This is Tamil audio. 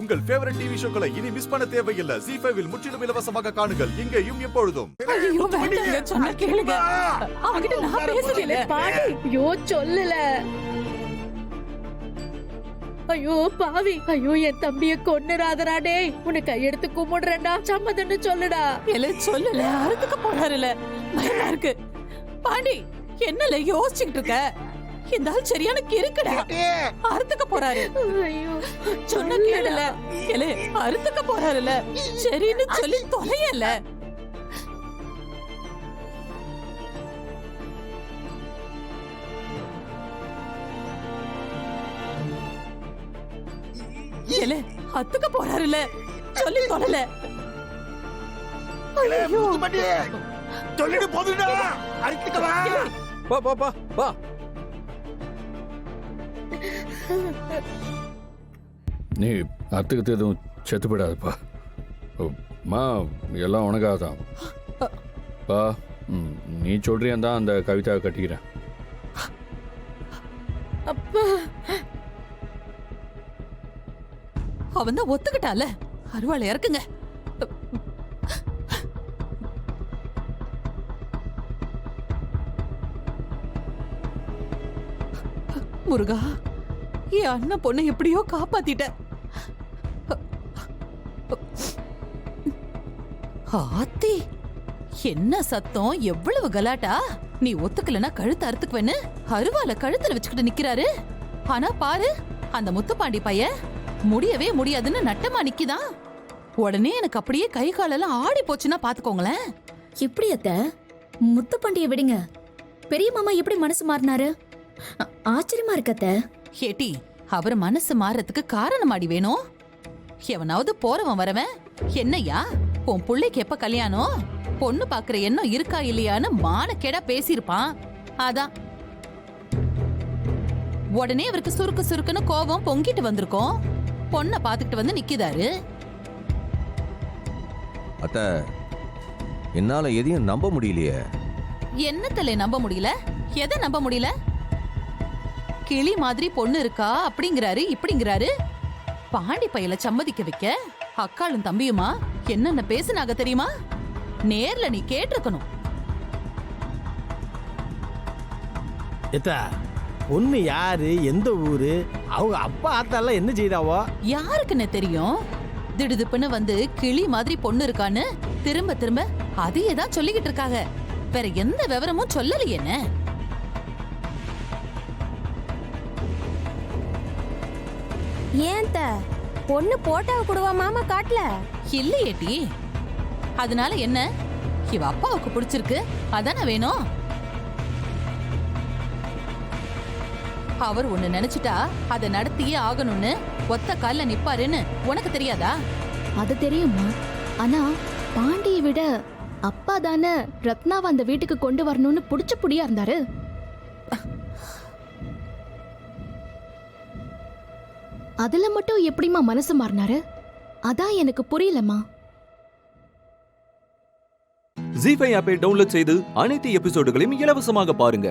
உங்கள் ஃபேவரட் டிவி ஷோக்களை இனி மிஸ் பண்ண தேவையில்லை. ZEE5 இல் முற்றிலும் இலவசமாக காணுங்கள். இங்கேயும் எப்பொழுதும். ஐயோ வேண்டாங்க, சொன்னா கேளுங்க. அவகிட்ட நான் பேசல. பாட்டி ஐயோ சொல்லல. ஐயோ பாவி, ஐயோ என் தம்பிய கொன்னுராதடா. டேய் உன்னை கையெடுத்து கும்பிடுறேன்டா, சம்மதன்னு சொல்லுடா. இல்ல சொல்லல, அறுத்துக்க போறாருல. பயமா இருக்கு. பாண்டி என்னல யோசிச்சுக்கிட்டு இருக்க? இந்த ஆள் சரியான கிறுக்குடா. அறுத்துக்க போறாரு. ஐயோ சொன்ன கேளுல. இல்ல அறுத்துக்க போறாருல. சரின்னு சொல்லி தொலையல. இல்ல அத்துக்க போறாருல. சொல்லி தொலைல. ஐயோ முத்துப்பாண்டி சொல்லிட்டு போதுடா. அறுத்துக்க வா. பா பா பா பா. நீ அத்துக்கு எதுவும் செத்து போயிடாதுப்பா. மா எல்லாம் உனக்காகத்தான். பா நீ சொல்றியா தான் அந்த கவிதாவை கட்டிக்கிறேன். அப்பா அவன் தான் ஒத்துக்கிட்டால. அருவாளை இறக்குங்க. முருகா, என் அண்ணன் பொண்ணை எப்படியோ காப்பாத்திட்ட. ஆத்தி என்ன சத்தம், எவ்வளவு கலாட்டா. நீ ஒத்துக்கலனா கழுத்து அறுத்துக்குவேன்னு அருவால கழுத்துல வச்சுக்கிட்டு நிக்கிறாரு. ஆனா பாரு அந்த முத்துப்பாண்டி பையன் முடியவே முடியாதுன்னு நட்டமா நிக்கிதான். உடனே எனக்கு அப்படியே கை காலெல்லாம் ஆடி போச்சுன்னா பாத்துக்கோங்களேன். எப்படி அத்த? முத்துப்பாண்டிய விடுங்க, பெரிய மாமா எப்படி மனசு மாறினாரு? ஆச்சரியமா இருக்கத்த. ஏட்டி அவர் மனசு மாறதுக்கு காரணம் ஆடி வேணும். எவனாவது போறவன் வரவன் என்னையா உன் பிள்ளைக்கு எப்ப கல்யாணம், பொண்ணு பாக்குற எண்ணம் இருக்கா இல்லையான்னு மானக்கேடா பேசியிருப்பான். அதான் உடனே அவருக்கு சுருக்கு சுருக்குன்னு கோபம் பொங்கிட்டு வந்திருக்கோம். பொண்ணை பாத்துக்கிட்டு வந்து நிக்கிதாரு. அத்த என்னால எதையும் நம்ப முடியலையே. என்னத்தல நம்ப முடியல? எதை நம்ப முடியல? கிளி மாதிரி பொண்ணு இருக்கா அப்படிங்கிறாரு இப்படிங்கிறாரு. பாண்டி பையல சம்மதிக்க வைக்க அக்காளும் தம்பியுமா என்னென்ன பேசுனாங்க தெரியுமா? நேர்ல நீ கேட்டிருக்கணும். பொண்ணு யாரு, எந்த ஊரு, அவங்க அப்பா ஆத்தாலாம் என்ன செய்தாவோ யாருக்குன்னு தெரியும்? திடுதுப்புன்னு வந்து கிளி மாதிரி பொண்ணு இருக்கான்னு திரும்ப திரும்ப அதையே தான் சொல்லிக்கிட்டு இருக்காங்க. வேற எந்த விவரமும் சொல்லலையேன்னு. ஏன் பொண்ணு போட்டாவ கூடவா மாமா காட்டல? இல்லையேட்டி. அதனால என்ன? இவ அப்பாவுக்கு பிடிச்சிருக்கு அதானே வேணும். அவர் ஒண்ணு நினைச்சிட்டா அதை நடத்தியே ஆகணும்னு ஒத்த கால்ல நிப்பாருன்னு உனக்கு தெரியாதா? அது தெரியுமா? ஆனா பாண்டியை விட அப்பா தானே ரத்னாவை அந்த வீட்டுக்கு கொண்டு வரணும்னு புடிச்ச புடியா இருந்தாரு. அதுல மட்டும் எப்படிமா மனசு மாறினாரு? அதான் எனக்கு புரியலமா. ZEE5 ஆப்பை டவுன்லோட் செய்து அனைத்து எபிசோடுகளையும் இலவசமாக பாருங்க.